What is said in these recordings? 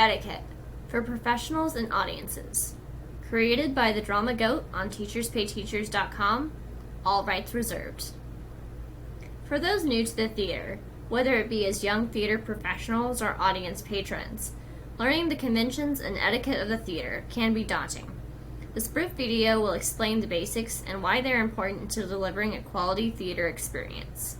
Etiquette for professionals and audiences. Created by the Drama Goat on teacherspayteachers.com, all rights reserved. For those new to the theater, whether it be as young theater professionals or audience patrons, learning the conventions and etiquette of the theater can be daunting. This brief video will explain the basics and why they're important to delivering a quality theater experience.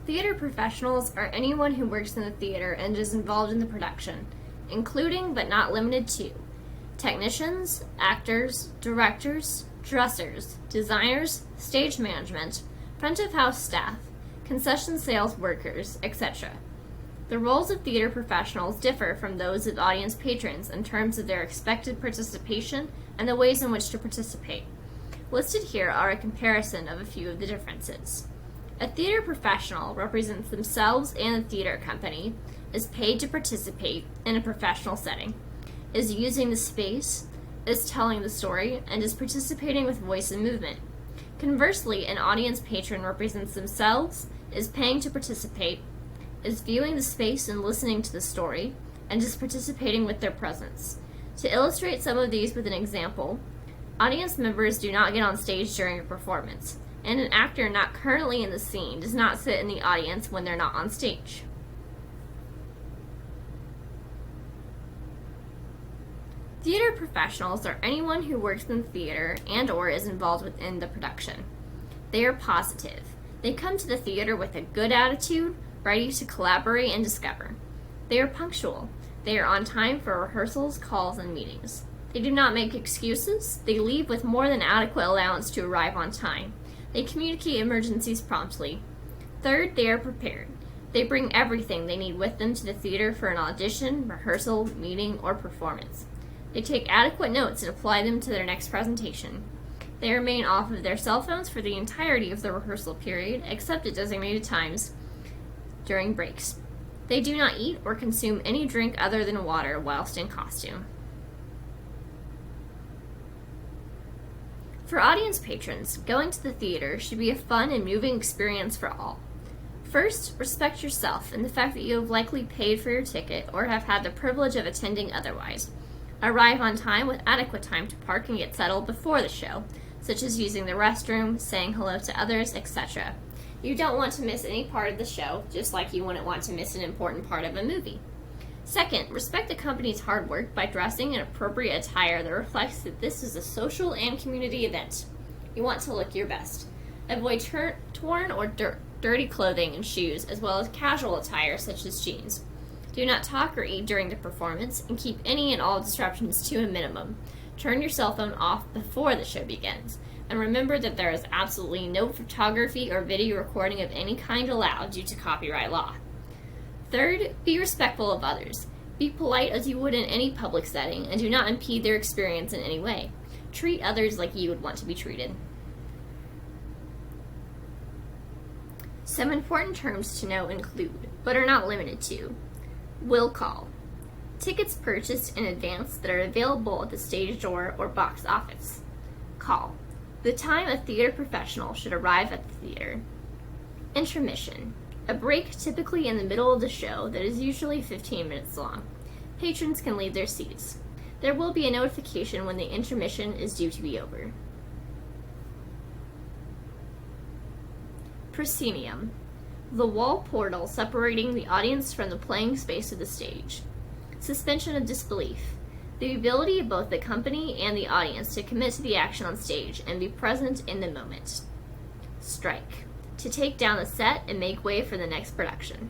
Theater professionals are anyone who works in the theater and is involved in the production, including but not limited to technicians, actors, directors, dressers, designers, stage management, front of house staff, concession sales workers, etc. The roles of theater professionals differ from those of audience patrons in terms of their expected participation and the ways in which to participate. Listed here are a comparison of a few of the differences. A theater professional represents themselves and the theater company, is paid to participate in a professional setting, is using the space, is telling the story, and is participating with voice and movement. Conversely, an audience patron represents themselves, is paying to participate, is viewing the space and listening to the story, and is participating with their presence. To illustrate some of these with an example, audience members do not get on stage during a performance, and an actor not currently in the scene does not sit in the audience when they're not on stage. Theater professionals are anyone who works in the theater and/or is involved within the production. They are positive. They come to the theater with a good attitude, ready to collaborate and discover. They are punctual. They are on time for rehearsals, calls, and meetings. They do not make excuses. They leave with more than adequate allowance to arrive on time. They communicate emergencies promptly. Third, they are prepared. They bring everything they need with them to the theater for an audition, rehearsal, meeting, or performance. They take adequate notes and apply them to their next presentation. They remain off of their cell phones for the entirety of the rehearsal period, except at designated times during breaks. They do not eat or consume any drink other than water whilst in costume. For audience patrons, going to the theater should be a fun and moving experience for all. First, respect yourself and the fact that you have likely paid for your ticket or have had the privilege of attending otherwise. Arrive on time with adequate time to park and get settled before the show, such as using the restroom, saying hello to others, etc. You don't want to miss any part of the show, just like you wouldn't want to miss an important part of a movie. Second, respect the company's hard work by dressing in appropriate attire that reflects that this is a social and community event. You want to look your best. Avoid torn or dirty clothing and shoes, as well as casual attire such as jeans. Do not talk or eat during the performance, and keep any and all disruptions to a minimum. Turn your cell phone off before the show begins, and remember that there is absolutely no photography or video recording of any kind allowed due to copyright law. Third, be respectful of others. Be polite as you would in any public setting, and do not impede their experience in any way. Treat others like you would want to be treated. Some important terms to know include, but are not limited to, will call. Tickets purchased in advance that are available at the stage door or box office. Call. The time a theater professional should arrive at the theater. Intermission. A break typically in the middle of the show that is usually 15 minutes long. Patrons can leave their seats. There will be a notification when the intermission is due to be over. Proscenium. The wall portal separating the audience from the playing space of the stage. Suspension of disbelief. The ability of both the company and the audience to commit to the action on stage and be present in the moment. Strike. To take down the set and make way for the next production.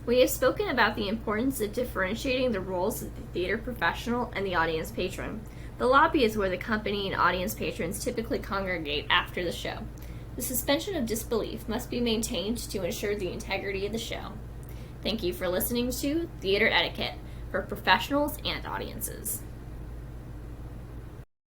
We have spoken about the importance of differentiating the roles of the theater professional and the audience patron. The lobby is where the company and audience patrons typically congregate after the show. The suspension of disbelief must be maintained to ensure the integrity of the show. Thank you for listening to Theater Etiquette for professionals and audiences.